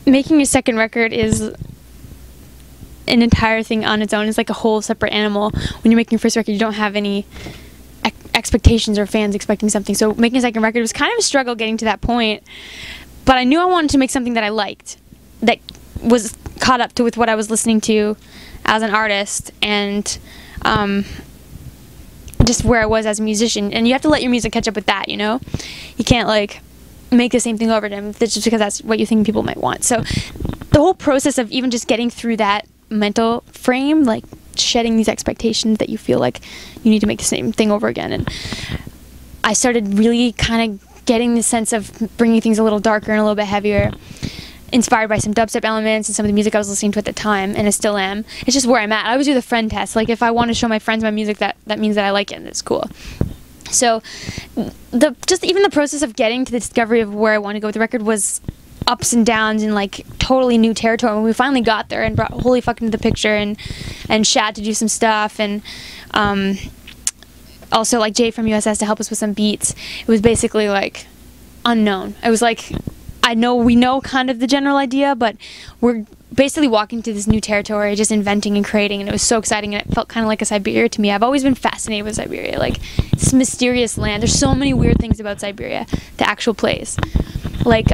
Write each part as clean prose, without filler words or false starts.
Making a second record is an entire thing on its own. It's like a whole separate animal. When you're making your first record, you don't have any expectations or fans expecting something. So making a second record was kind of a struggle getting to that point. But I knew I wanted to make something that I liked, that was caught up to with what I was listening to as an artist, and just where I was as a musician. And you have to let your music catch up with that, you know? You can't like make the same thing over again just because that's what you think people might want. So the whole process of even just getting through that mental frame, like shedding these expectations that you feel like you need to make the same thing over again. And I started really kind of getting the sense of bringing things a little darker and a little bit heavier, inspired by some dubstep elements and some of the music I was listening to at the time, and I still am. It's just where I'm at. I always do the friend test. Like if I want to show my friends my music, that means that I like it and it's cool. So even the process of getting to the discovery of where I want to go with the record was ups and downs and like totally new territory. When we finally got there and brought Holy Fuck into the picture, and Shad to do some stuff, and also like Jay from USS to help us with some beats, it was basically like unknown. It was like, we know kind of the general idea, but we're basically walking to this new territory, just inventing and creating, and it was so exciting, and it felt kind of like a Siberia to me. I've always been fascinated with Siberia, like this mysterious land. There's so many weird things about Siberia, the actual place. Like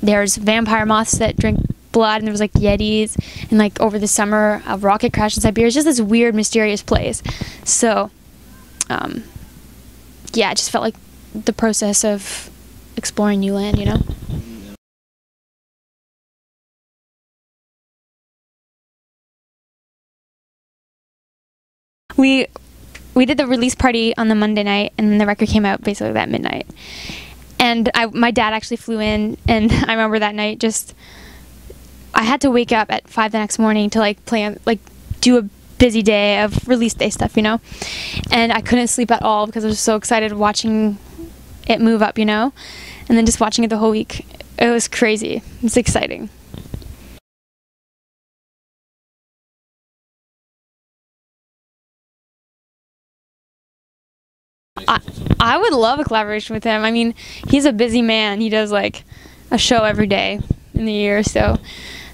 there's vampire moths that drink blood, and there was like yetis, and like over the summer a rocket crashed in Siberia. It's just this weird, mysterious place. So yeah, it just felt like the process of exploring new land, you know? We did the release party on the Monday night, and then the record came out basically that midnight. And my dad actually flew in, and I remember that night I had to wake up at 5 the next morning to like do a busy day of release day stuff, you know? And I couldn't sleep at all because I was so excited watching it move up, you know? And then just watching it the whole week. It was crazy. It's exciting. I would love a collaboration with him. I mean, he's a busy man. He does like a show every day in the year. So,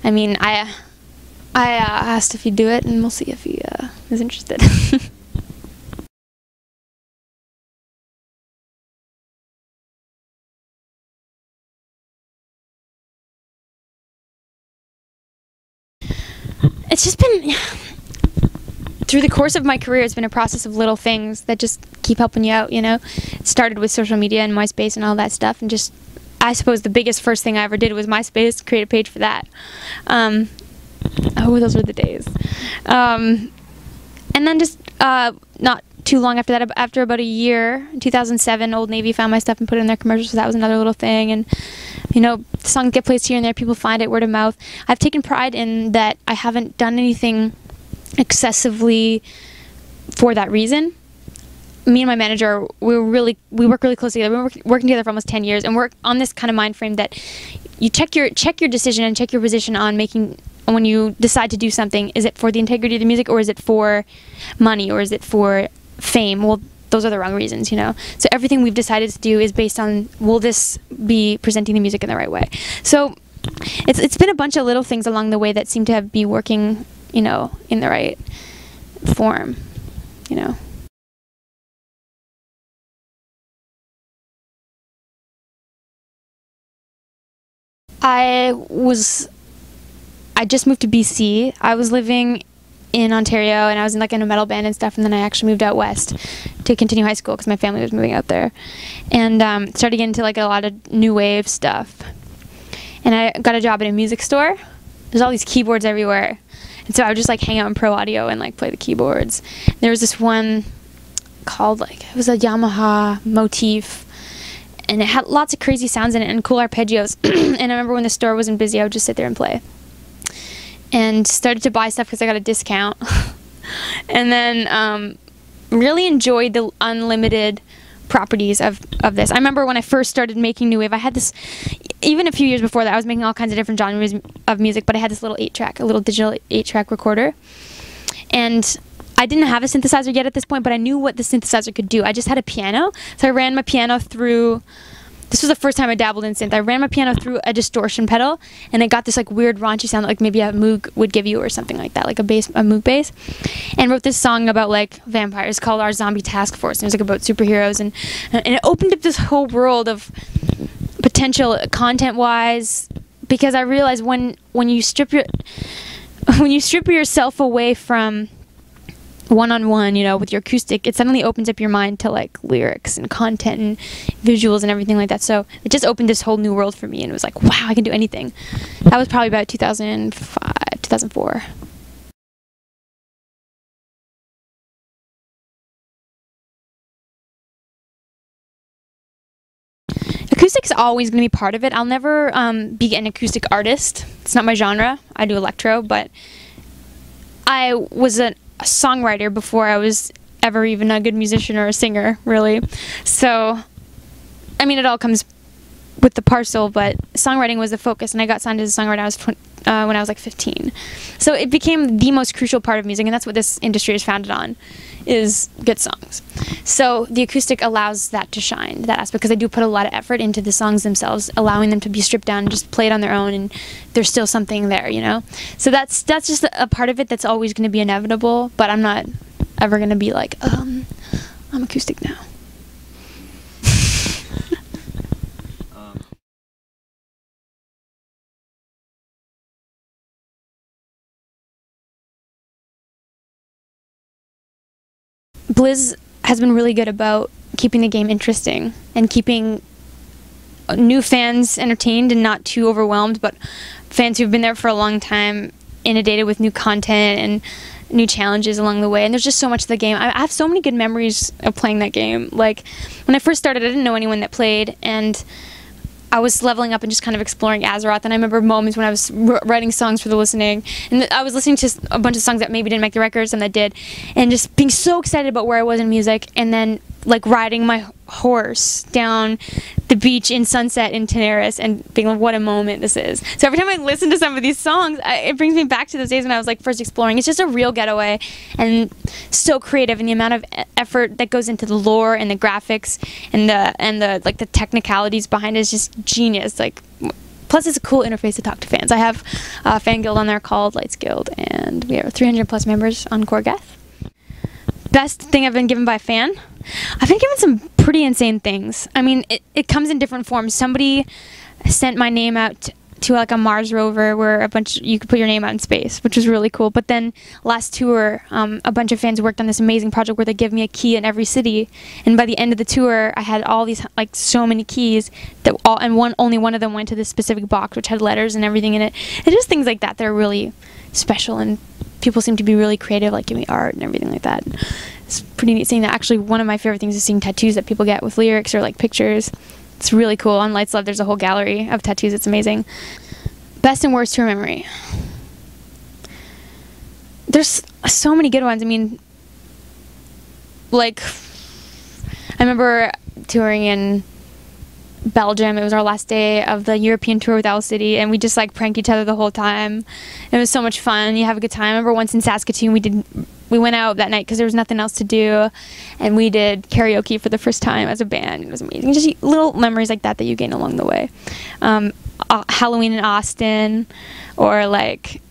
I mean, I asked if he'd do it, and we'll see if he is interested. It's just been, through the course of my career, it's been a process of little things that just keep helping you out, you know? It started with social media and MySpace and all that stuff, and just, I suppose the biggest first thing I ever did was MySpace, create a page for that. Oh, those were the days. And then just not too long after that, after about a year, in 2007, Old Navy found my stuff and put it in their commercials, so that was another little thing. And, you know, the song get placed here and there, people find it, word of mouth. I've taken pride in that I haven't done anything excessively for that reason. Me and my manager, we work really closely together. We've been working together for almost 10 years, and we're on this kind of mind frame that you check your decision and check your position on making, when you decide to do something, is it for the integrity of the music, or is it for money, or is it for fame? Well, those are the wrong reasons, you know? So everything we've decided to do is based on, will this be presenting the music in the right way? So it's been a bunch of little things along the way that seem to be working, you know, in the right form, you know? I just moved to BC. I was living in Ontario, and I was in like in a metal band and stuff, and then I actually moved out west to continue high school because my family was moving out there, and started getting into like a lot of new wave stuff. And I got a job at a music store. There's all these keyboards everywhere, and so I would just like hang out in Pro Audio and like play the keyboards. There was this one called it was a Yamaha Motif, and it had lots of crazy sounds in it and cool arpeggios. And I remember when the store wasn't busy, I would just sit there and play. And started to buy stuff because I got a discount. And then really enjoyed the unlimited properties of this. I remember when I first started making new wave, I had this, even a few years before that, I was making all kinds of different genres of music, but I had this little 8-track, a little digital 8-track recorder. And I didn't have a synthesizer yet at this point, but I knew what the synthesizer could do. I just had a piano, so I ran my piano through this was the first time I dabbled in synth. I ran my piano through a distortion pedal, and it got this like weird raunchy sound that like maybe a Moog would give you or something like that, like a Moog bass. And wrote this song about like vampires called Our Zombie Task Force. And it was like about superheroes, and it opened up this whole world of potential content-wise, because I realized when you strip yourself away from one-on-one, you know, with your acoustic, it suddenly opens up your mind to like lyrics and content and visuals and everything like that. So it just opened this whole new world for me, and it was like, wow, I can do anything. That was probably about 2005, 2004. Acoustic's always going to be part of it. I'll never be an acoustic artist. It's not my genre. I do electro, but I was a songwriter before I was ever even a good musician or a singer, really. So, I mean, it all comes with the parcel, but songwriting was the focus, and I got signed as a songwriter when I was like 15. So it became the most crucial part of music, and that's what this industry is founded on, is good songs. So the acoustic allows that to shine, that aspect, because I do put a lot of effort into the songs themselves, allowing them to be stripped down and just played on their own, and there's still something there, you know? So that's just a part of it that's always going to be inevitable, but I'm not ever going to be like, I'm acoustic now. Blizz has been really good about keeping the game interesting and keeping new fans entertained and not too overwhelmed, but fans who've been there for a long time inundated with new content and new challenges along the way. And there's just so much to the game. I have so many good memories of playing that game. Like, when I first started, I didn't know anyone that played, and I was leveling up and just kind of exploring Azeroth, and I remember moments when I was writing songs for the listening, and I was listening to a bunch of songs that maybe didn't make the records and that did, and just being so excited about where I was in music, and then like riding my horse down the beach in Sunset in Tenaris and being like, what a moment this is. So every time I listen to some of these songs, it brings me back to those days when I was like first exploring. It's just a real getaway, and so creative, and the amount of effort that goes into the lore and the graphics and the like the technicalities behind it is just genius. Like, plus it's a cool interface to talk to fans. I have a fan guild on there called Lights Guild, and we have 300 plus members on Core Geth. Best thing I've been given by a fan? I've been given some pretty insane things. I mean, it comes in different forms. Somebody sent my name out to like a Mars rover where you could put your name out in space, which was really cool. But then last tour, a bunch of fans worked on this amazing project where they give me a key in every city, and by the end of the tour, I had all these like so many keys that only one of them went to this specific box, which had letters and everything in it. It's just things like that that are really special, and people seem to be really creative, like giving me art and everything like that. It's pretty neat seeing that. Actually, one of my favorite things is seeing tattoos that people get with lyrics or like pictures. It's really cool. On Lights Love, there's a whole gallery of tattoos. It's amazing. Best and worst tour memory. There's so many good ones. I mean, like, I remember touring in Belgium. It was our last day of the European tour with Owl City, and we just like pranked each other the whole time. It was so much fun. You have a good time. I remember once in Saskatoon, we went out that night because there was nothing else to do, and we did karaoke for the first time as a band. It was amazing. Just little memories like that that you gain along the way. Halloween in Austin, or like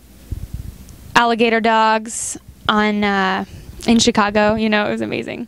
Alligator Dogs in Chicago. You know, it was amazing.